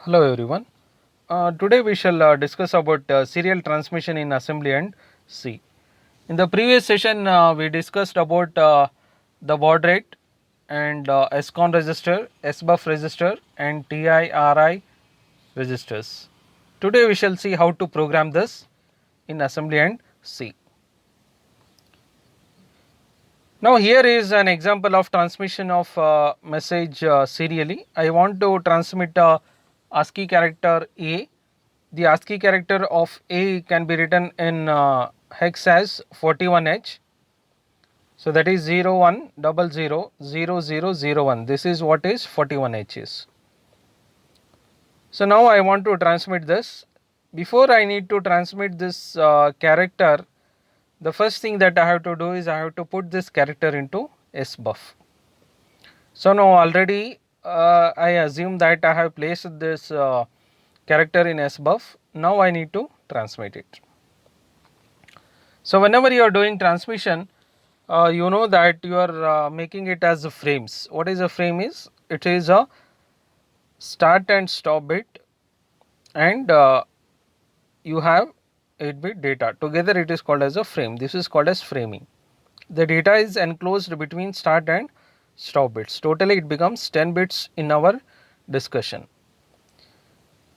Hello everyone. Today we shall discuss about serial transmission in assembly and C. In the previous session we discussed about the baud rate and SCON register, SBUF register and TI-RI registers. Today we shall see how to program this in assembly and C. Now here is an example of transmission of message serially. I want to transmit ASCII character A. The ASCII character of A can be written in hex as 41H. So that is 01000001. This is what is 41H is. So now I want to transmit this. Before I need to transmit this character, the first thing that I have to do is I have to put this character into SBUF. So now already I assume that I have placed this character in SBUF. Now I need to transmit it. So whenever you are doing transmission, you know that you are making it as frames. What is a frame is? It is a start and stop bit, and you have 8-bit data. Together it is called as a frame. This is called as framing. The data is enclosed between start and stop bits. Totally it becomes 10 bits in our discussion.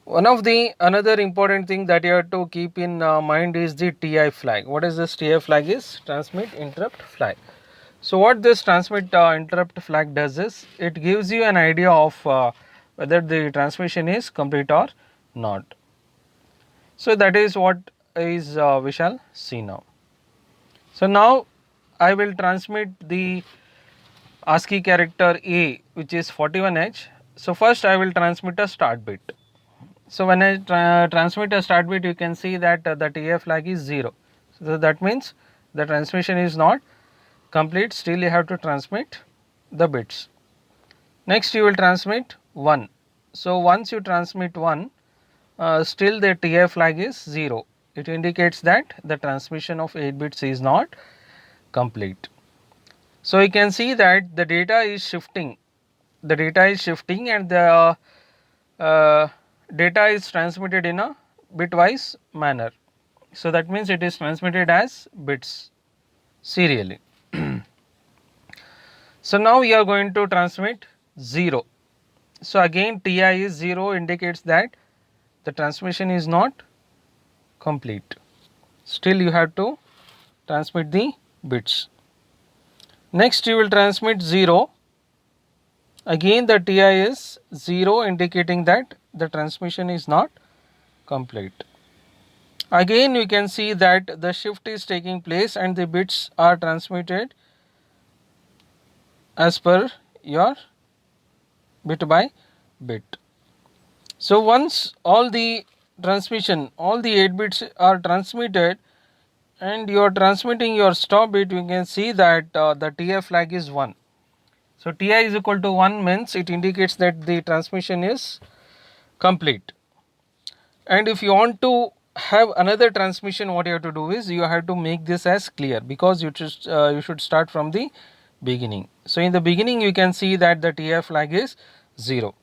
One of the another important thing that you have to keep in mind is the TI flag. What is this TI flag is? Transmit interrupt flag. So what this transmit interrupt flag does is it gives you an idea of whether the transmission is complete or not. So that is what is we shall see now. So now I will transmit the ASCII character A, which is 41H. So first I will transmit a start bit. So when I transmit a start bit, you can see that the TI flag is 0. So that means the transmission is not complete. Still you have to transmit the bits. Next you will transmit 1. So once you transmit 1, still the TI flag is 0. It indicates that the transmission of 8 bits is not complete. So you can see that the data is shifting. The data is shifting and the data is transmitted in a bitwise manner. So that means it is transmitted as bits serially. So now we are going to transmit 0. So again TI is 0 indicates that the transmission is not complete. Still you have to transmit the bits. Next you will transmit 0. Again the TI is 0 indicating that the transmission is not complete. Again you can see that the shift is taking place and the bits are transmitted as per your bit by bit. So once all the transmission, all the 8 bits are transmitted and you are transmitting your stop bit, you can see that the TI flag is 1. So TI is equal to 1 means it indicates that the transmission is complete. And if you want to have another transmission, what you have to do is you have to make this as clear, because you should start from the beginning. So in the beginning you can see that the TI flag is 0.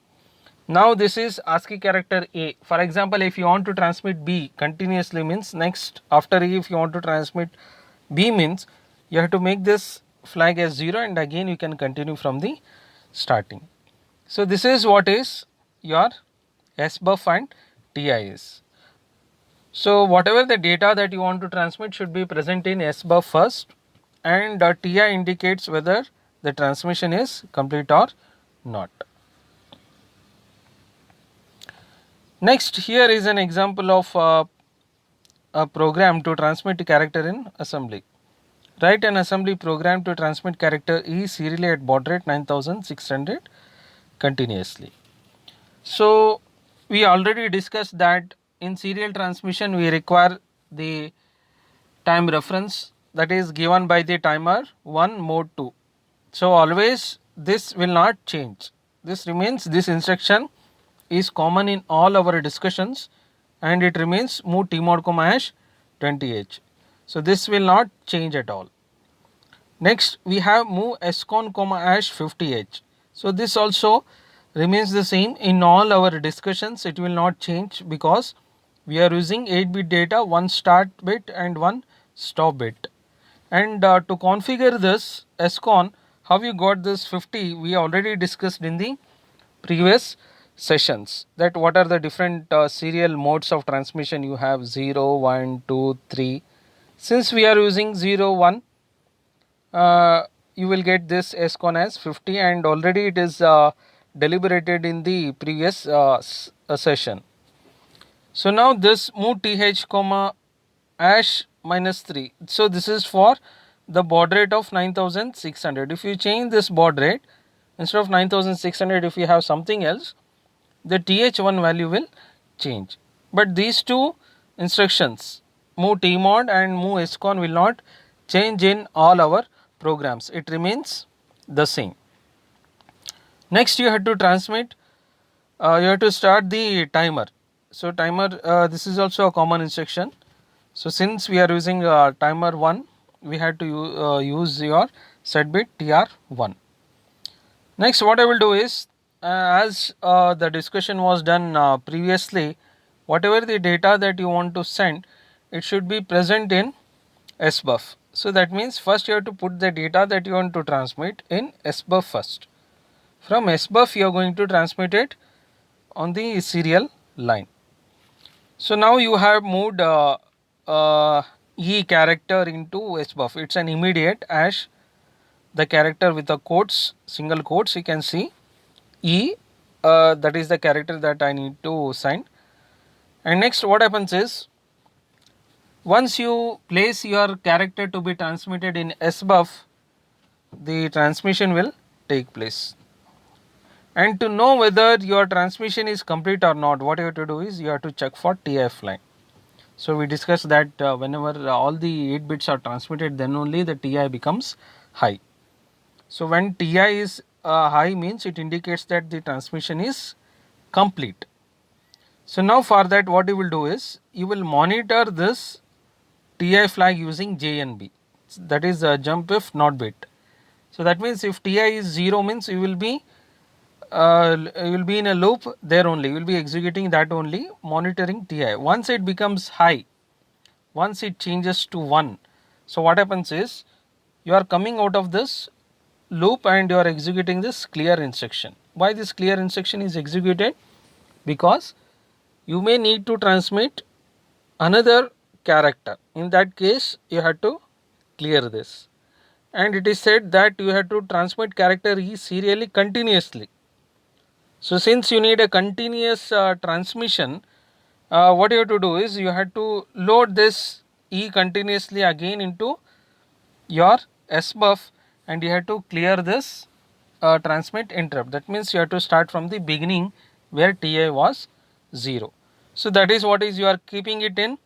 Now this is ASCII character A. For example, if you want to transmit B continuously, means next after A, if you want to transmit B, means you have to make this flag as 0 and again you can continue from the starting. So this is what is your SBUF and TI is. So whatever the data that you want to transmit should be present in SBUF first, and TI indicates whether the transmission is complete or not. Next, here is an example of a program to transmit character in assembly. Write an assembly program to transmit character E serially at baud rate 9600 continuously. So we already discussed that in serial transmission we require the time reference that is given by the timer 1 mode 2. So always this will not change. This remains, this instruction is common in all our discussions and it remains move tmod hash 20h. So this will not change at all. Next we have move scon hash 50h. So this also remains the same in all our discussions. It will not change because we are using 8-bit data, one start bit and one stop bit. And to configure this SCON, how you got this 50, we already discussed in the previous sessions, that what are the different serial modes of transmission. You have 0, 1, 2, 3. Since we are using 0, 1, you will get this SCON as 50, and already it is deliberated in the previous session. So now this move th comma hash minus 3. So this is for the baud rate of 9600. If you change this baud rate, instead of 9600, if you have something else, the th1 value will change. But these two instructions, move tmod and move scon, will not change in all our programs. It remains the same. Next, you have to transmit, you have to start the timer. So timer, this is also a common instruction. So since we are using timer 1, we had to use your set bit TR1. Next, what I will do is, as the discussion was done previously, whatever the data that you want to send, it should be present in SBUF. So that means first you have to put the data that you want to transmit in SBUF first. From SBUF you are going to transmit it on the serial line. So now you have moved E character into SBUF. It's an immediate as the character with the quotes, single quotes, you can see E, that is the character that I need to sign. And next what happens is, once you place your character to be transmitted in SBUF, the transmission will take place. And to know whether your transmission is complete or not, what you have to do is you have to check for TIF line. So we discussed that whenever all the 8 bits are transmitted, then only the TI becomes high. So when TI is high, means it indicates that the transmission is complete. So now for that, what you will do is, you will monitor this TI flag using JNB, that is jump if not bit. So that means if TI is 0, means you will be in a loop there only, you will be executing that only, monitoring TI. Once it becomes high, once it changes to 1, so what happens is, you are coming out of this loop and you are executing this clear instruction. Why this clear instruction is executed? Because you may need to transmit another character. In that case, you have to clear this. And it is said that you have to transmit character E serially continuously. So since you need a continuous transmission, what you have to do is, you have to load this E continuously again into your SBUF, and you have to clear this transmit interrupt. That means you have to start from the beginning where TI was 0. So that is what is, you are keeping it in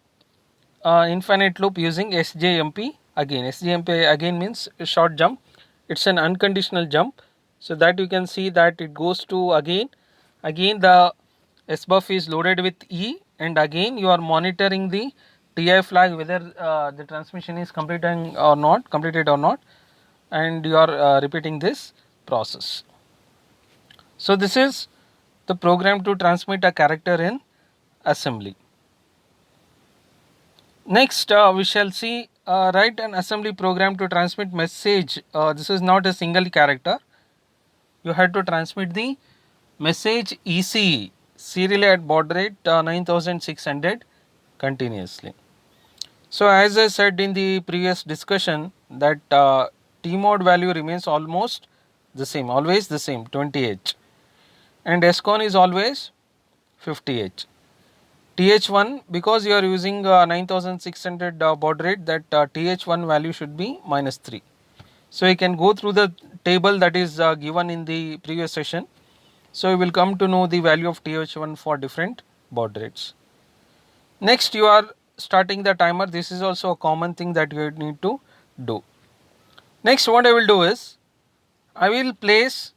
infinite loop using SJMP again. SJMP again means short jump. It's an unconditional jump. So that you can see that it goes to again the SBUF is loaded with E, and again you are monitoring the TI flag whether the transmission is completed or not, and you are repeating this process. So this is the program to transmit a character in assembly. Next we shall see write an assembly program to transmit message. This is not a single character. You have to transmit the message ECE serially at baud rate 9600 continuously. So as I said in the previous discussion, that tmod value remains almost the same, always the same, 20H, and SCON is always 50H. TH1, because you are using 9600 baud rate, that TH1 value should be -3. So you can go through the table that is given in the previous session. So you will come to know the value of TH1 for different baud rates. Next, you are starting the timer. This is also a common thing that you need to do. Next, what I will do is, I will place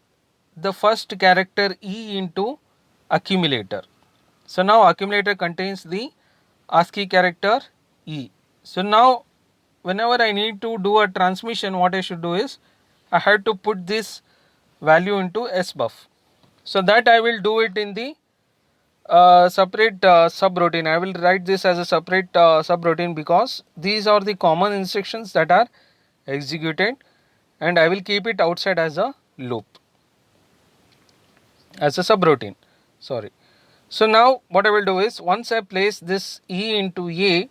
the first character E into accumulator. So now accumulator contains the ASCII character E. So now whenever I need to do a transmission, what I should do is, I have to put this value into SBUF. So that I will do it in the separate subroutine. I will write this as a separate subroutine because these are the common instructions that are executed, and I will keep it outside as a loop, as a subroutine. Sorry. So now what I will do is, once I place this E into A,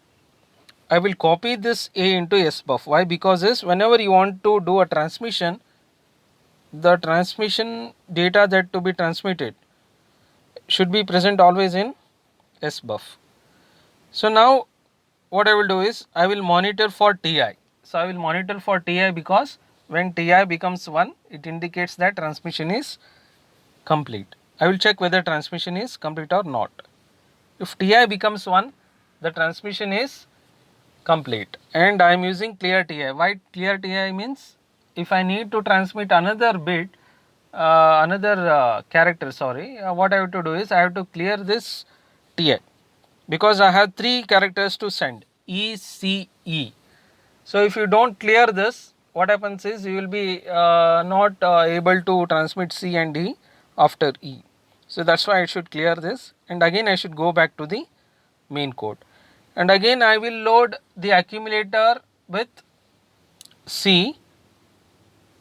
I will copy this A into SBUF. Why? Because this, whenever you want to do a transmission, the transmission data that to be transmitted should be present always in SBUF. So now what I will do is, I will monitor for TI. So I will monitor for TI because when TI becomes 1, it indicates that transmission is complete. I will check whether transmission is complete or not. If TI becomes 1, the transmission is complete, and I am using clear TI. Why clear TI means, if I need to transmit another bit, another character, sorry, what I have to do is, I have to clear this TI because I have 3 characters to send, E, C, E. So if you don't clear this, what happens is, you will be not able to transmit C and E after E. So that's why I should clear this, and again I should go back to the main code, and again I will load the accumulator with C,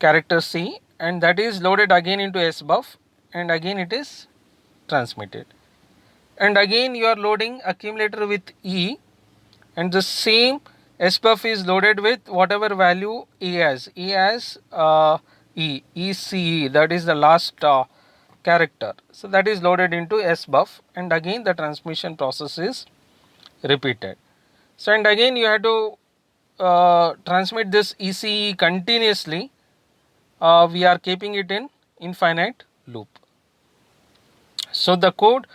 character C, and that is loaded again into SBUF, and again it is transmitted. And again you are loading accumulator with E, and the same SBUF is loaded with whatever value E has. E has ECE, that is the last character. So that is loaded into SBUF, and again the transmission process is repeated. So and again you have to transmit this ECE continuously. We are keeping it in infinite loop. So the code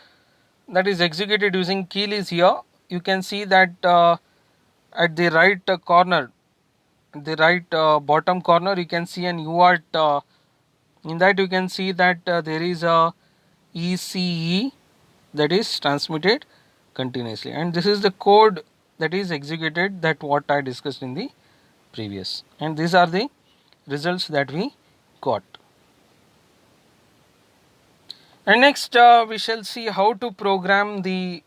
that is executed using Keil is here. You can see that at the right corner, the right bottom corner, you can see an UART. In that you can see that there is a ECE that is transmitted continuously, and this is the code that is executed, that what I discussed in the previous, and these are the results that we got. And next we shall see how to program the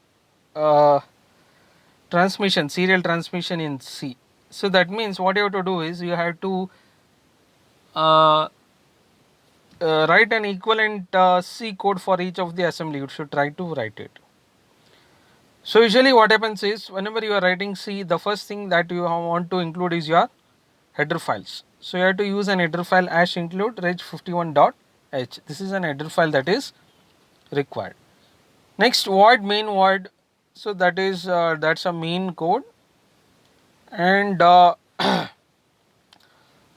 transmission, serial transmission in C. So that means what you have to do is, you have to write an equivalent C code for each of the assembly. You should try to write it. So usually what happens is, whenever you are writing C, the first thing that you want to include is your header files. So you have to use an header file #include reg51.h. This is an header file that is required. Next, void main void. So that is that's a main code. And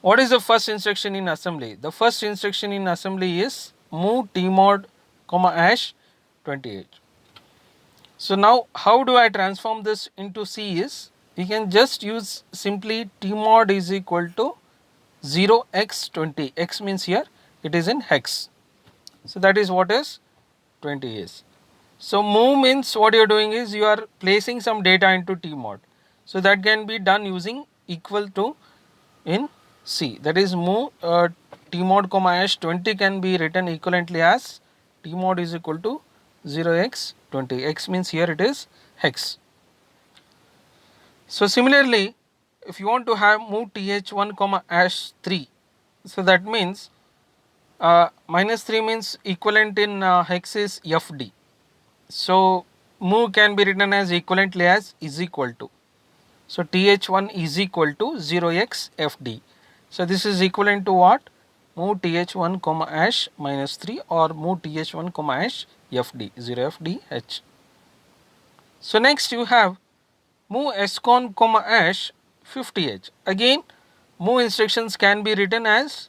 what is the first instruction in assembly? The first instruction in assembly is move tmod, #28. So now how do I transform this into C is, you can just use simply tmod is equal to 0x20. X means here it is in hex. So that is what is 20 is. So move means, what you are doing is, you are placing some data into tmod. So that can be done using equal to in C. That is move tmod, #20 can be written equivalently as tmod is equal to 0x20. X means here it is hex. So similarly, if you want to have move th1, #3, so that means -3 means equivalent in hex is fd. So move can be written as equivalently as is equal to. So th1 is equal to 0x fd. So this is equivalent to what? Move th1, -3, or move th1, fd, 0fd h. So next you have move scon, #50h. Again move instructions can be written as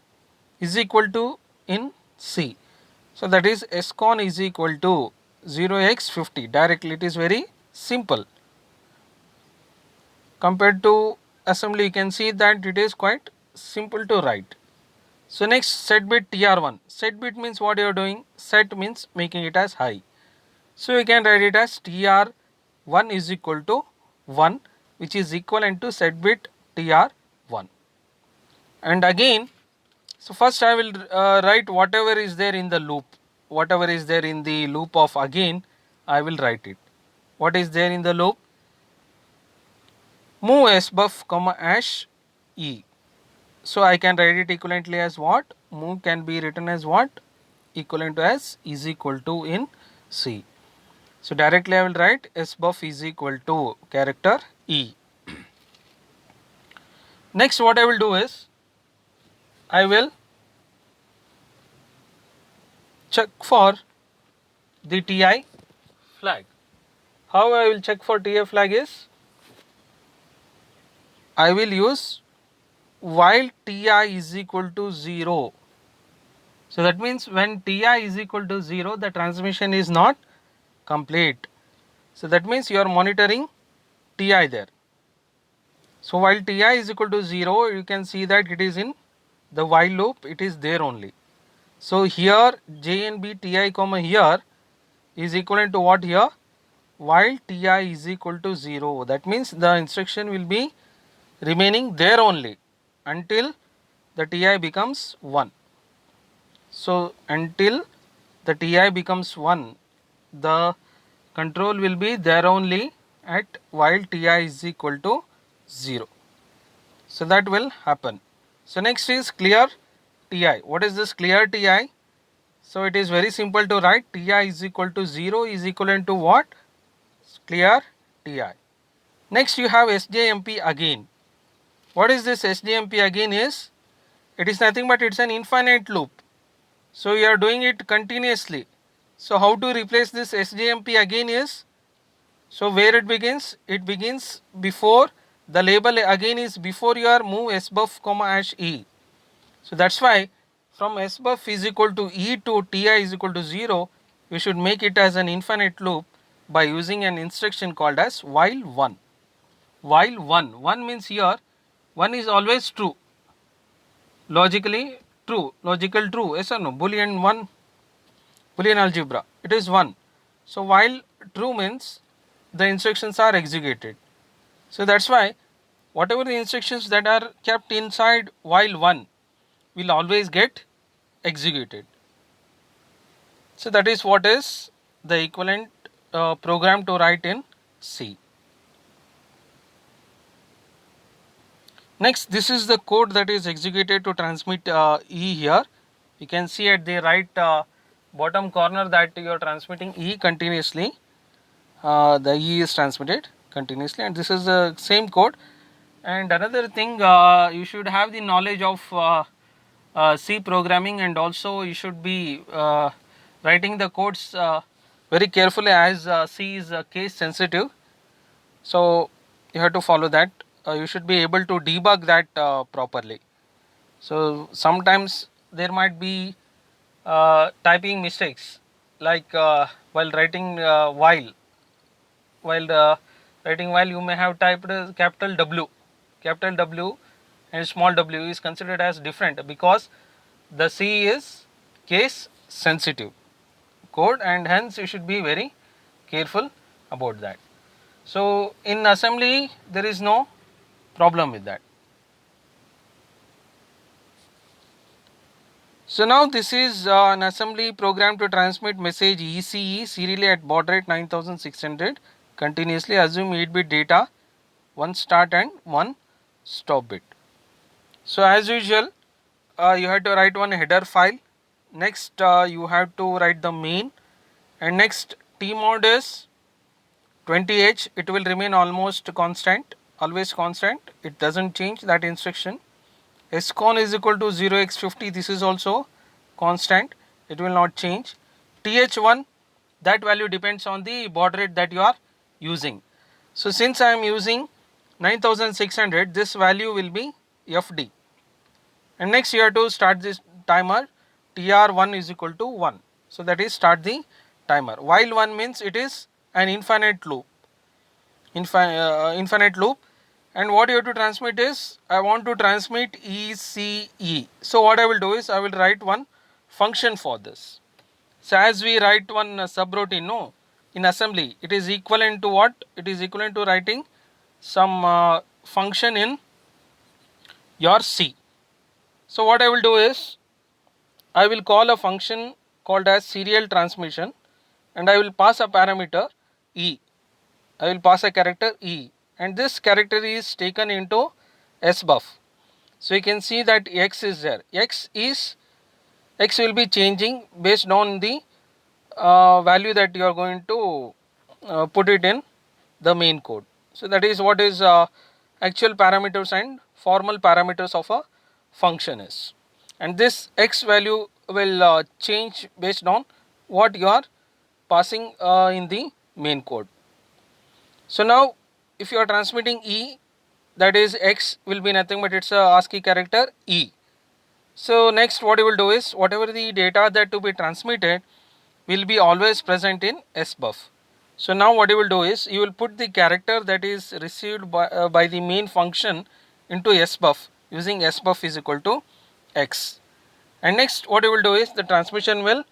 is equal to in C. So that is scon is equal to 0x50. Directly it is very simple. Compared to assembly, you can see that it is quite simple to write. So next, set bit tr1. Set bit means what you are doing? Set means making it as high. So you can write it as tr1 is equal to 1, which is equivalent to set bit tr1. And again, so first I will write whatever is there in the loop. whatever is there in the loop of again, I will write it. What is there in the loop? Move sbuff comma hash e. So I can write it equivalently as what? Move can be written as what? Equivalent to as is equal to in C. So directly I will write sbuff is equal to character E. Next what I will do is, I will check for the TI flag. How I will check for TI flag is, I will use while TI is equal to 0. So that means when TI is equal to 0, the transmission is not complete. So that means you are monitoring TI there. So while TI is equal to 0, you can see that it is in the while loop, it is there only. So here JNB TI comma here is equivalent to what here? While TI is equal to 0. That means the instruction will be remaining there only until the TI becomes 1. So until the TI becomes 1, the control will be there only at while TI is equal to 0. So that will happen. So next is clear TI. What is this clear TI? So it is very simple to write. TI is equal to 0 is equivalent to what? Clear TI. Next you have SJMP again. What is this SJMP again is? It is nothing but it's an infinite loop. So you are doing it continuously. So how to replace this SJMP again is, so where it begins? It begins before the label again is before your move sbuff comma hash e. So that's why from sbuff is equal to e to ti is equal to 0, we should make it as an infinite loop by using an instruction called as while 1. While 1 means here 1 is always true, logically true, logical true, yes or no? Boolean 1, Boolean algebra, it is 1. So while true means the instructions are executed. So that's why whatever the instructions that are kept inside while 1 will always get executed. So that is what is the equivalent program to write in C. Next, this is the code that is executed to transmit E here. You can see at the right bottom corner that you are transmitting E continuously. The E is transmitted continuously, and this is the same code. And another thing, you should have the knowledge of C programming, and also you should be writing the codes very carefully, as C is case sensitive. So you have to follow that. You should be able to debug that properly. So sometimes there might be typing mistakes, like while writing while you may have typed capital W and small w is considered as different, because the C is case sensitive code, and hence you should be very careful about that. So in assembly there is no problem with that. So now this is an assembly program to transmit message ECE serially at baud rate 9600 continuously. Assume 8-bit data, 1 start and 1 stop bit. So as usual, you have to write one header file. Next you have to write the main, and next tmod is 20h. It will remain almost constant, always constant. It doesn't change that instruction. Scon is equal to 0x50. This is also constant. It will not change. th1, that value depends on the baud rate that you are using. So since I am using 9600, this value will be FD. And next you have to start this timer. TR1 is equal to 1. So that is start the timer. While 1 means it is an infinite loop. Infinite loop. And what you have to transmit is, I want to transmit ECE. So what I will do is, I will write one function for this. So as we write one subroutine, no, in assembly, it is equivalent to what? It is equivalent to writing some function in your C. So what I will do is, I will call a function called as serial transmission, and I will pass a parameter E. I will pass a character E, and this character is taken into SBUF. So you can see that X is there. X will be changing based on the value that you are going to put it in the main code. So that is what is actual parameters and formal parameters of a function is, and this X value will change based on what you are passing in the main code. So now if you are transmitting E, that is X will be nothing but it's a ASCII character E. So next what you will do is, whatever the data that to be transmitted will be always present in SBUF. So now what you will do is, you will put the character that is received by the main function into SBUF using SBUF is equal to X. And next what you will do is, the transmission will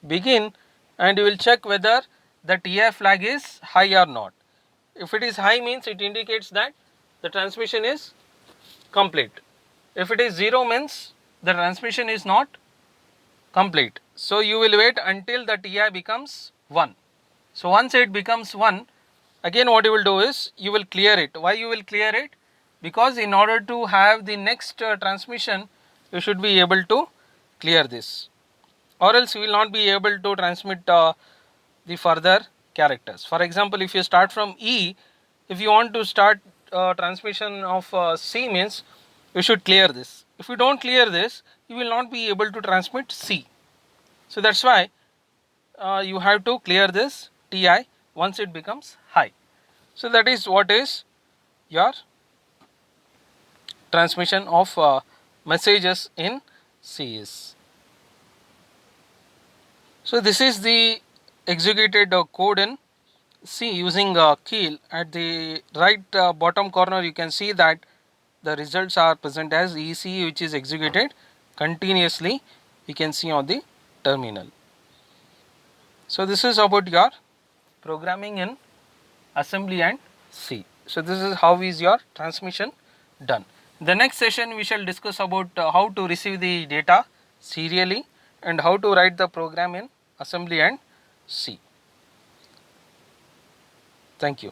begin and you will check whether the TI flag is high or not. If it is high, means it indicates that the transmission is complete. If it is 0, means the transmission is not complete. So you will wait until the TI becomes 1. So once it becomes 1, again what you will do is, you will clear it. Why you will clear it? Because in order to have the next transmission, you should be able to clear this, or else you will not be able to transmit the further characters. For example, if you start from E, if you want to start transmission of C, means you should clear this. If you don't clear this, you will not be able to transmit C. So that's why you have to clear this TI once it becomes high. So that is what is your transmission of messages in C is. So this is the executed code in C using Keil. At the right bottom corner you can see that the results are present as EC, which is executed continuously, we can see on the terminal. So this is about your programming in assembly and C. So this is how is your transmission done. The next session we shall discuss about how to receive the data serially and how to write the program in assembly and C. Thank you.